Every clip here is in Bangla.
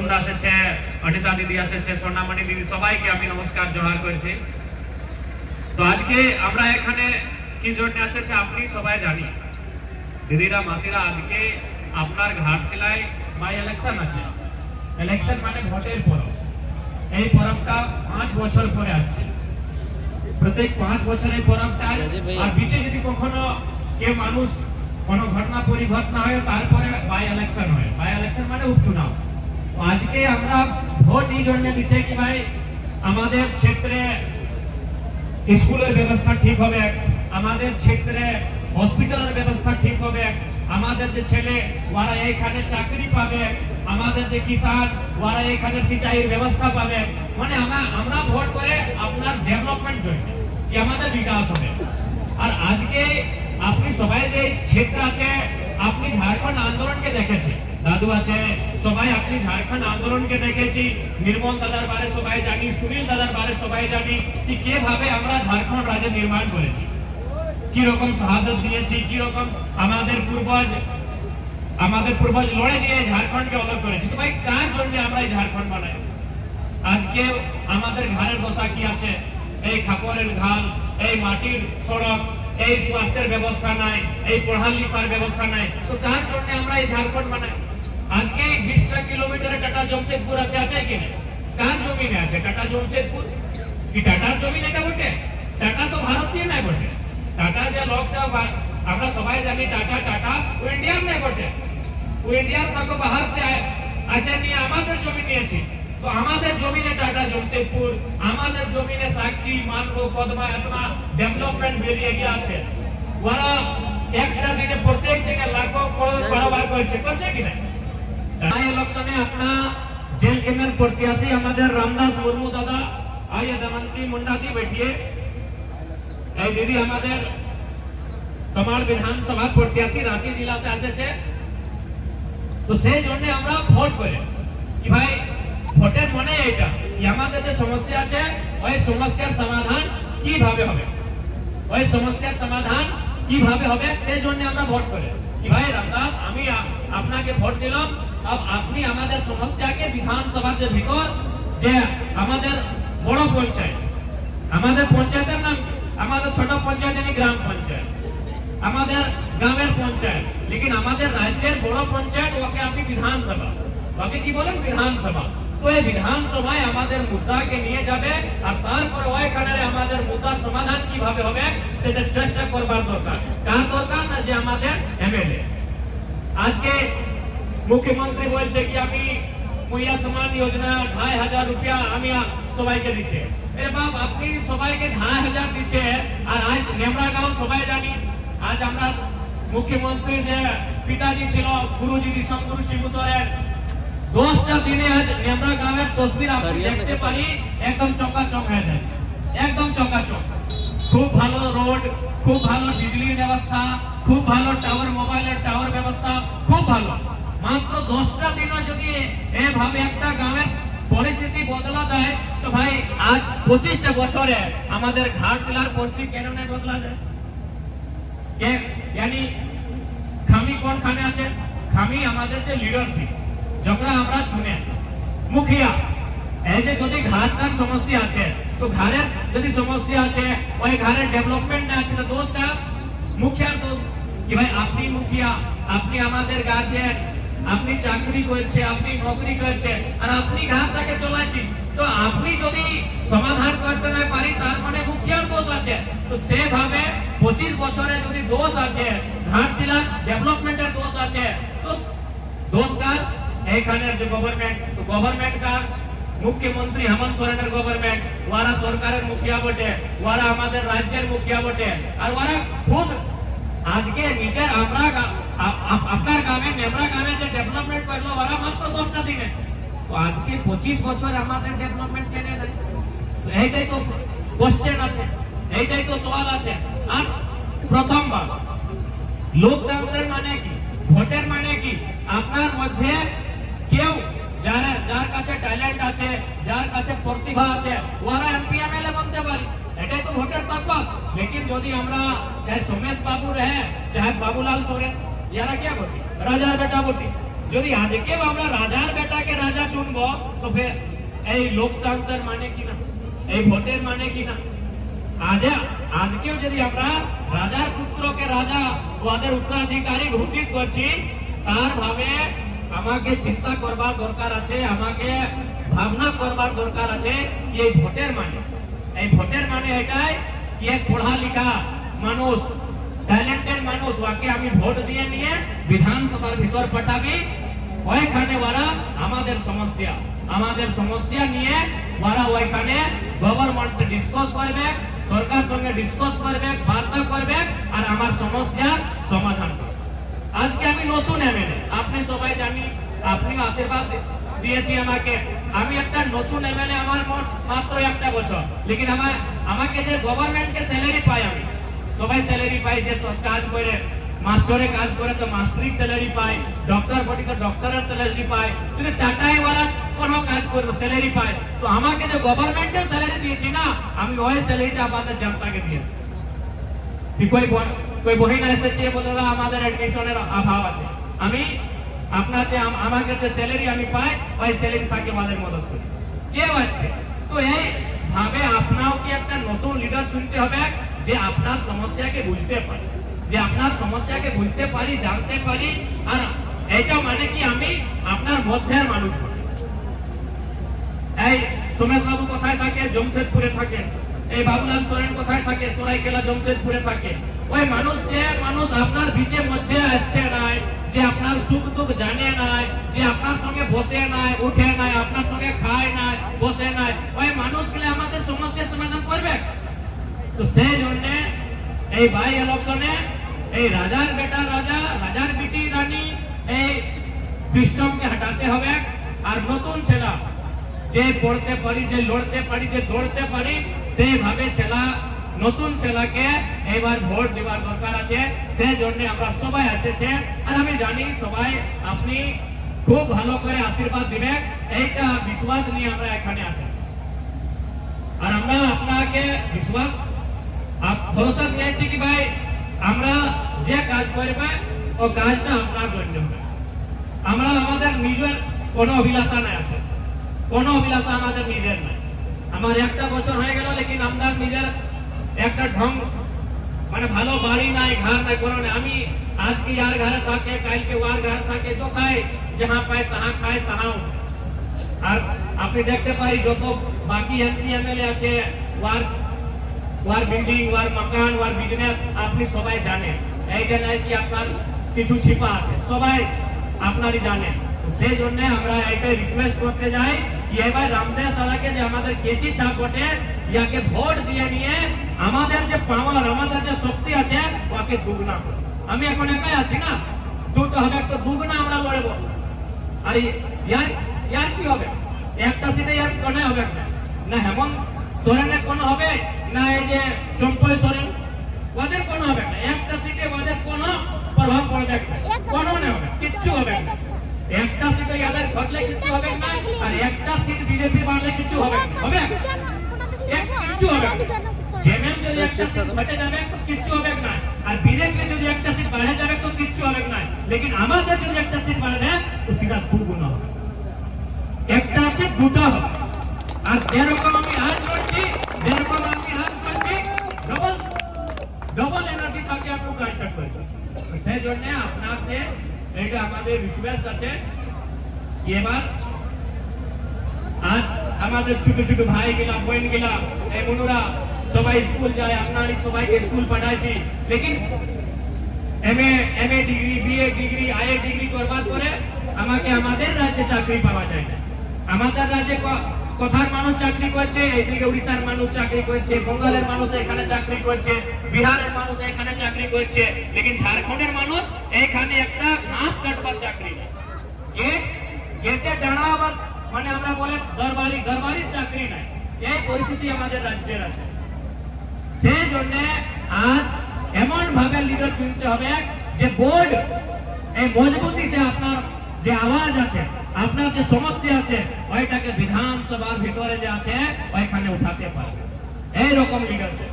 তরুণরা এসেছে, অনিতা দিদি এসেছে, সোনামণি দিদি, সবাইকে আমি নমস্কার জোহার করছি। তো আজকে আমরা এখানে কি জন্য এসেছে আপনি সবাই জানি। দিদিরা মাসিরা, আজকে আপনার ঘাটশিলায় বাই ইলেকশন আছে। ইলেকশন মানে ভোটের পরব। এই পরবটা 5 বছর পরে আসছে। প্রত্যেক 5 বছরের পরবটা, আর বিচে যদি কখনো কেউ মানুষ কোনো ঘটনা পরিঘটনা হয় তারপরে বাই ইলেকশন হয়। বাই ইলেকশন মানে উপচুনাव। তো আজকে আমরা ভোট এই জন্য দিচ্ছি কি ভাই আমাদের ক্ষেত্রে স্কুলের ব্যবস্থা ঠিক হবে, আমাদের ক্ষেত্রে হসপিটালের ব্যবস্থা ঠিক হবে, আমাদের যে ছেলে ওরা এইখানে চাকরি পাবে, আমাদের যে কিষান ওরা এইখানে সিঁচাইয়ের ব্যবস্থা পাবে। মানে আমরা ভোট করে আপনার ডেভেলপমেন্ট জন্য কি আমাদের বিকাশ হবে। আর আজকে আপনি সবাই যে ক্ষেত্র আছে, আপনি ঝাড়খণ্ড আন্দোলনকে দেখেছে, দাদু আছে সবাই, আপনি ঝাড়খণ্ড আন্দোলনকে দেখেছি। নির্মল দাদার বারে সবাই জানি, সুনীল দাদার বারে সবাই জানি কি কিভাবে আমরা ঝাড়খণ্ড রাজ্য নির্মাণ করেছি, কি রকম শাহাদত দিয়েছি, কি রকম আমাদের পূর্বজ লড়ে দিয়ে ঝাড়খণ্ডকে অলগ করেছি। তো ভাই কার জন্য আমরা এই ঝাড়খণ্ড বানাই? আজকে আমাদের ঘরের দশা কি আছে? এই খাপড়ের ঘাল, এই মাটির সড়ক, এই স্বাস্থ্যের ব্যবস্থা নাই, এই পড়ালেখার ব্যবস্থা নাই। তো কার জন্য আমরা এই ঝাড়খণ্ড বানাই? আজকে 20টা কিলোমিটারে টাটা জমশেদপুর আছে কি না? কার জমিনে আছে টাটা জমশেদপুর? কি টাটার জমিন এটা বটে? টাটা তো ভারতীয় নাই বটে। টাটা যে লোকটা আমরা সবাই জানি, টাটা ও ইন্ডিয়ার নাই বটে। ও ইন্ডিয়ার থাকো বাহার আসে নিয়ে আমাদের জমি নিয়েছি। তো আমাদের জমিনে টাটা জমশেদপুর, আমাদের জমিনে সাক্ষী, মানব, কদমা এতনা ডেভেলপমেন্ট বেরিয়ে গিয়ে আছে। ওরা একটা দিনে প্রত্যেক দিনে লাখো করোড় কারবার করছে কি না? এই ইলেকশনে अपना जेल के अंदर प्रत्याशी আমাদের রামদাস মুর্মু দাদা, आइए दमयंती मुंडा जी बैठिए। এই দিদি আমাদের তোমার বিধানসভা প্রত্যাশী রাঁচি জেলা से এসেছে। তো সেই জন্য আমরা ভোট করে কি ভাই ভোটের মানে এটা আমাদের যে সমস্যা আছে ওই সমস্যার সমাধান কিভাবে হবে, ওই সমস্যার সমাধান কিভাবে হবে সেই জন্য আমরা ভোট করে কি ভাই রামদাস আমি আপনাকে ভোট দিলাম। अब আপনি আমাদের সমস্যাকে বিধানসভার যে ভিতর যে আমাদের বড় পঞ্চায়েত, আমাদের পঞ্চায়েতের নাম আমাদের ছোট পঞ্চায়েত নেই, গ্রাম পঞ্চায়েত, আমাদের গ্রামের পঞ্চায়েত, लेकिन আমাদের রাজ্যের বড় পঞ্চায়েত ওকে আপনি বিধানসভা, ওকে কি বলেন বিধানসভা। তো এই বিধানসভায় আমাদের মুদ্দাকে নিয়ে যাবে আর তারপরে ওইখানে আমাদের মুদ্দার সমাধান কিভাবে হবে সেটা চেষ্টা করবার দরকার। কার দরকার না যে আমাদের এমএলএ। আজকে মুখ্যমন্ত্রী বলছে কি আমি মহিলা সম্মান যোজনা 2500 রুপিয়া আমি সবাইকে দিচ্ছে। এ বাপ আপনি সবাইকে 2500 দিচ্ছে আর আজ নেমরা গাঁও সবাই জানি, আজ আমরা মুখ্যমন্ত্রী যে পিতাজি ছিল গুরুজি দিশাঙ্কুর শিবু সোরেন, 10টা দিনে আজ নেমরা গাঁওয়ের তসবির আপনি দেখতে পারি একদম চকাচক হয়ে যায়, একদম চকাচক। খুব ভালো রোড, খুব ভালো বিজলির ব্যবস্থা, খুব ভালো টাওয়ার, মোবাইলের টাওয়ার ব্যবস্থা খুব ভালো। মাত্র 10টা দিনে যদি এভাবে একটা গ্রামের পরিস্থিতি বদলা দেয় তো ভাই আজ 25টা বছরে আমাদের ঘাটশিলার পরিস্থিতি কেন না বদলা যায়? यानी খামি কোনখানে আছে? খামি আমাদের যে লিডারশিপ যখন আমরা শুনে মুখিয়া এই যে যদি ঘাটটার সমস্যা আছে তো ঘরের যদি সমস্যা আছে ওই ঘরের ডেভেলপমেন্ট না আছে তো দোষটা মুখিয়ার দোষ কি ভাই আপনি মুখিয়া, আপনি আমাদের গার্জিয়ান, আপনি চাকরি করছে, আপনি নকরি করছে আর আপনি ঘাটটাকে চলাচ্ছি। তো আপনি যদি সমাধান করতে না পারি তার মানে মুখিয়ার দোষ আছে। তো সেভাবে 25 বছরে যদি দোষ আছে, ঘাটশিলার ডেভেলপমেন্টের দোষ আছে, তো দোষ কার? এইখানের যে গভর্নমেন্ট, তো গভর্নমেন্ট কার? মুখ্যমন্ত্রী হেমন্ত সোরেনের গভর্নমেন্ট। ওরা সরকারের মুখিয়া বটে, ওরা আমাদের রাজ্যের মুখিয়া বটে আর ওরা খুব আজকে নিজের আমরা আপনার গ্রামে নেমরা গ্রামে যে ডেভেলপমেন্ট করলো ওরা মাত্র 10টা দিনে। তো আজকে 25 বছর আমাদের ডেভেলপমেন্ট কেন নাই? তো এইটাই তো কোশ্চেন আছে, এইটাই তো সওয়াল আছে। আর প্রথমবার লোকতন্ত্রের মানে কি, ভোটের মানে কি? আপনার মধ্যে কেউ যার কাছে ট্যালেন্ট আছে, যার কাছে প্রতিভা আছে ওরা এমপি এমএলএ बनते পারে, এটাই তো ভোটের তাকত। लेकिन যদি আমরা চাहे सोमेश बाबू रहे चाहे बाबूलाल सोरेन, यारा क्या बोटी राजा बेटा बोटी, যদি আজকেও আমরা রাজার বেটাকে রাজা চুনবো তো ফের এই লোকতন্ত্রের মানে কি না, এই ভোটের মানে কি না? আজকেও যদি আমরা রাজার পুত্রকে রাজা ওদের উত্তরাধিকারী ঘোষিত করছি, তার ভাবে আমাকে চিন্তা করবার দরকার আছে, আমাকে ভাবনা করবার দরকার আছে কি এই ভোটের মানে এটাই কি এক পড়া লিখা মানুষ, ট্যালেন্টেড মানুষ, ওকে আমি ভোট দিয়ে নিয়ে বিধানসভার ভিতর পাঠাবি, ওইখানে ওরা আমাদের সমস্যা নিয়ে ওরা ওইখানে গভর্নমেন্ট ডিসকাস করবে, সরকার সঙ্গে ডিসকাস করবে, বার্তা করবে আর আমার সমস্যার সমাধান করবে। আজকে আমি নতুন এমএলএ, আপনি সবাই জানি, আপনি আশীর্বাদ দিয়েছি আমাকে, আমি একটা নতুন এমএলএ, আমার মাত্র একটা বছর, লেকিন আমাকে যে গভর্নমেন্টকে স্যালারি পাই, আমি সবাই স্যালারি পাই, যে কাজ করে মাস্টারে কাজ করে তো মাস্টারি স্যালারি পাই, ডক্টর বডি তো ডক্টরের স্যালারি পাই, কিন্তু টাটাই ওরা কোনো কাজ করবে স্যালারি পাই, তো আমাকে যে গভর্নমেন্টের স্যালারি দিয়েছি না, আমি ওই স্যালারিটা আমাদের জনতাকে দিয়েছি। कोई बहिन এসেছে বলে আমাদের এডমিশনের অভাব আছে, আমি আপনাকে আমাকে যে স্যালারি আমি পাই ওই স্যালারি থেকে আমাদের মদত করি, কেউ আছে। তো এই ভাবে আপনাও কি একটা নতুন লিডার চুনতে হবে যে আপনার সমস্যাকে বুঝতে পারি, জানতে পারি, আর এটা মানে কি আমি আপনার মধ্যের মানুষ। এই সোমেশ বাবু কোথায় থাকে? জমশেদপুরে থাকে। এই বাবুলাল সোরেন কোথায় থাকে? সরাইকেলা জমশেদপুরে থাকে। ওই মানুষ আপনার বিচে মধ্যে আসছে নাই, যে আপনার সুখ দুঃখ জানে নাই, যে আপনার সঙ্গে বসে নাই, উঠে নাই, আপনার সঙ্গে খায় নাই, বসে নাই, ওই মানুষগুলো আমাদের সমস্যার সমাধান করবে। তো সেই জন্য এই বাই ইলেকশনে এই রাজার বেটা রাজা, রাজার বিটি রানী, এই সিস্টেমকে হটাতে হবে। আর নতুন ছেলা যে পড়তে পারি, যে লড়তে পারি, যে দৌড়তে পারি, সেইভাবে নতুন ছেলাকে এবার ভোট দেওয়ার দরকার আছে। সেই জন্য আমরা সবাই এসেছে, আর আমি জানি সবাই আপনি খুব ভালো করে আশীর্বাদ দিবেন, এইটা বিশ্বাস নিয়ে আমরা এখানে এসেছি। আর আমরা আপনাকে বিশ্বাস ভরসা দিয়েছি কি ভাই আমরা যে কাজ করবে ও কাজটা আপনার জন্য হবে। আমরা আমাদের নিজের কোনো অভিলাষা নাই আছে, কোনো অভিলাষা আমাদের নিজের নাই। আমার একটা বছর হয়ে গেল, লেকিন আমরা নিজের একটা ঢং মানে ভালো বাড়ি নাই, ঘর নাই, কোনো নাই। আমি আজকে यार ঘরে থাকে, কালকে ওয়ার ঘর থাকে, তো খায় जहां পায় তাহা খায় তাহাও। আর আপনি দেখতে পারি যত বাকি এমপি এমএলএ আছে, ওয়ার বিল্ডিং, ওয়ার মকান, ওয়ার বিজনেস আপনি সবাই জানেন। এইটা নাই কি আপনার কিছু ছিপা আছে, সবাই আপনারই জানেন। সেই জন্য আমরা এইটা রিকোয়েস্ট করতে যাই কি এবার রামদেব দাদাকে যে আমাদের কেচি ছাপ বটে, ইয়াকে ভোট দিয়ে নিয়ে আমাদের যে পাওয়ার, আমাদের যে শক্তি আছে ওকে দুগুনা করো। আমি এখন একাই আছি না, দুটো হবে তো দুগুনা আমরা লড়বো। আর ইয়ার কি হবে? একটা সিটে ইয়ার কোনো হবে না, হেমন্ত সোরেনের কোনো হবে না, এই যে চম্পই সোরেন ওদের কোনো হবে না। একটা সিটে ওদের কোনো প্রভাব পড়বে না, কোনো না হবে, কিচ্ছু হবে না। একটা সিটে ইয়াদের ঘটলে কিচ্ছু হবে না, আর একটা সিট বিজেপি বাড়লে কিচ্ছু হবে না, হবে কিচ্ছু হবে না। জেএমএম যদি একটা সিট ঘটে যাবে তো কিচ্ছু হবে না, আর বিজেপি যদি একটা সিট বাড়ে যাবে তো কিচ্ছু হবে না। লেকিন আমাদের যদি একটা সিট বাড়ে তো সেটা দুগুণা হবে, একটা আছে দুটো হবে। আর যেরকম আমি আজ করছি, ডবল এনার্জি থাকে আপনি কাজটা করবেন। সেই জন্য আপনার সে এটা আমাদের রিকোয়েস্ট আছে। এবার আজ আমাদের ছোট ছোট ভাই গেলা, বোন গেলা, এই মনুরা সবাই স্কুল যায়, আপনারই সবাইকে স্কুল পাঠাইছি। লেকিন MA degree, BA degree, IA degree করবার পরে আমাকে আমাদের রাজ্যে চাকরি পাওয়া যায় না। আমাদের রাজ্যে কোথার মানুষ চাকরি করছে, এইদিকে উড়িষ্যার মানুষ চাকরি করছে, বঙ্গালের মানুষ এখানে চাকরি করছে, বিহারের মানুষ এখানে চাকরি করছে, লেকিন ঝাড়খণ্ডের মানুষ এখানে একটা ঘাস কাটবার চাকরি নেই, গেটে দাঁড়াবার মানে আমরা বলে দরবারির চাকরি নাই। এই পরিস্থিতি আমাদের রাজ্যের আছে। সেই জন্য আজ এমন ভাবে লিডার চুনতে হবে যে বোর্ড এই মজবুতি সে আপনার যে আওয়াজ আছে, আপনার যে সমস্যা আছে ওইটাকে বিধানসভার ভিতরে যে আছে ওইখানে উঠাতে পারবে, এইরকম লিডার আছে।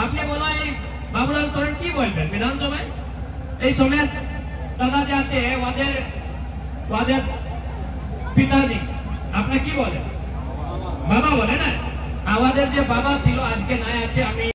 আপনি বলো এই বাবুলাল সোরেন কি বলবেন বিধানসভায়? এই সোমেশ দাদা যে আছে ওদের ওদের পিতাজি আপনি কি বলেন? বাবা বলে না? আমাদের যে বাবা ছিল আজকে নাই আছে। আমি